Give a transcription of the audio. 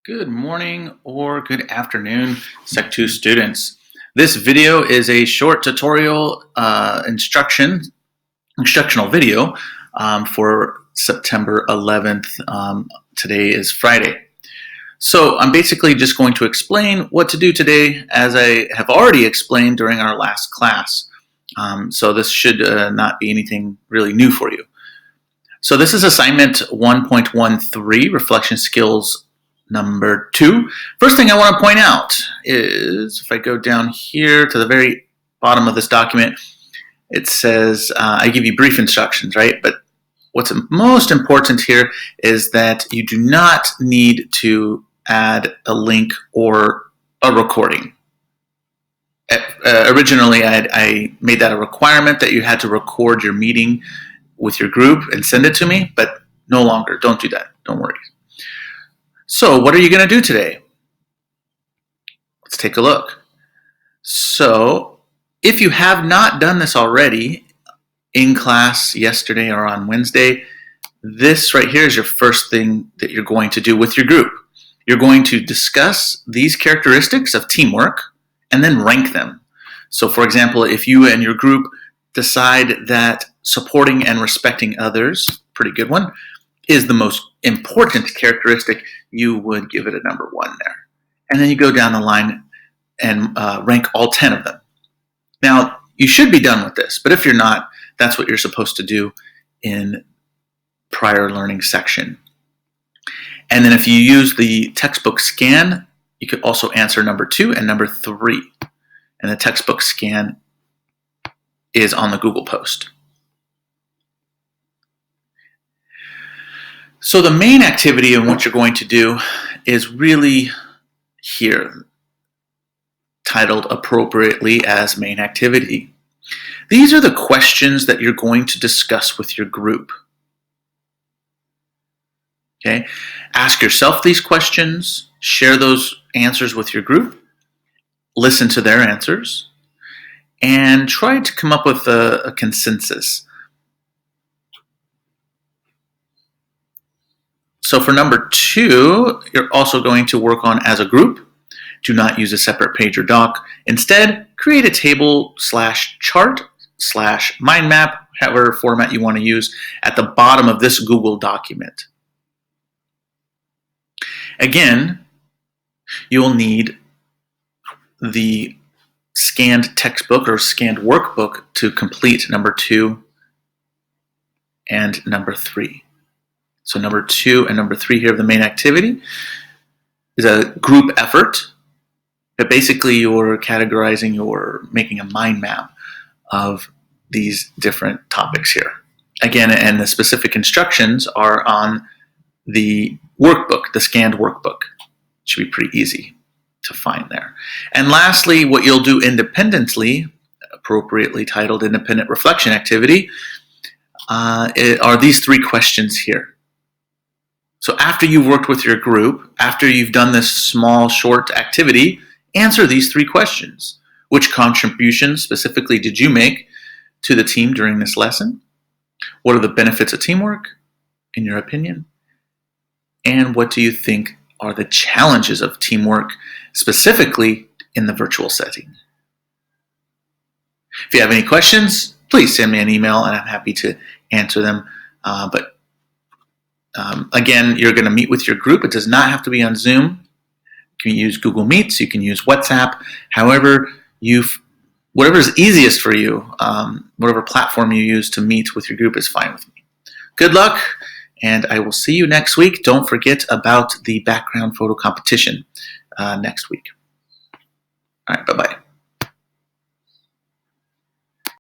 Good morning or good afternoon, Sec 2 students. This video is a short tutorial instructional video for September 11th. Today is Friday. So I'm basically just going to explain what to do today as I have already explained during our last class. So this should not be anything really new for you. So this is assignment 1.13, Reflection Skills number 2. First thing I want to point out is if I go down here to the very bottom of this document, it says I give you brief instructions, right? But what's most important here is that you do not need to add a link or a recording. Originally, I made that a requirement that you had to record your meeting with your group and send it to me, but no longer. Don't do that. Don't worry. So what are you going to do today? Let's take a look. So if you have not done this already in class yesterday or on Wednesday, this right here is your first thing that you're going to do with your group. You're going to discuss these characteristics of teamwork and then rank them. So for example, if you and your group decide that supporting and respecting others, pretty good one, is the most important characteristic, you would give it a number 1 there. And then you go down the line and rank all 10 of them. Now, you should be done with this, but if you're not, that's what you're supposed to do in prior learning section. And then if you use the textbook scan, you could also answer number 2 and number 3. And the textbook scan is on the Google post. So the main activity and what you're going to do is really here, titled appropriately as main activity. These are the questions that you're going to discuss with your group. Okay? Ask yourself these questions, share those answers with your group, listen to their answers, and try to come up with a consensus. So for number 2, you're also going to work on as a group. Do not use a separate page or doc. Instead, create a table/chart/mind map, however format you want to use, at the bottom of this Google document. Again, you'll need the scanned textbook or scanned workbook to complete number 2 and number 3. So number 2 and number 3 here of the main activity is a group effort. But basically you're categorizing, you're making a mind map of these different topics here. Again, and the specific instructions are on the workbook, the scanned workbook. It should be pretty easy to find there. And lastly, what you'll do independently, appropriately titled Independent Reflection Activity, are these 3 questions here. So after you've worked with your group, after you've done this small, short activity, answer these 3 questions. Which contributions specifically did you make to the team during this lesson? What are the benefits of teamwork, in your opinion? And what do you think are the challenges of teamwork, specifically in the virtual setting? If you have any questions, please send me an email and I'm happy to answer them. Again, you're going to meet with your group. It does not have to be on Zoom. You can use Google Meets. You can use WhatsApp. However, whatever is easiest for you, whatever platform you use to meet with your group is fine with me. Good luck, and I will see you next week. Don't forget about the background photo competition next week. All right, bye-bye.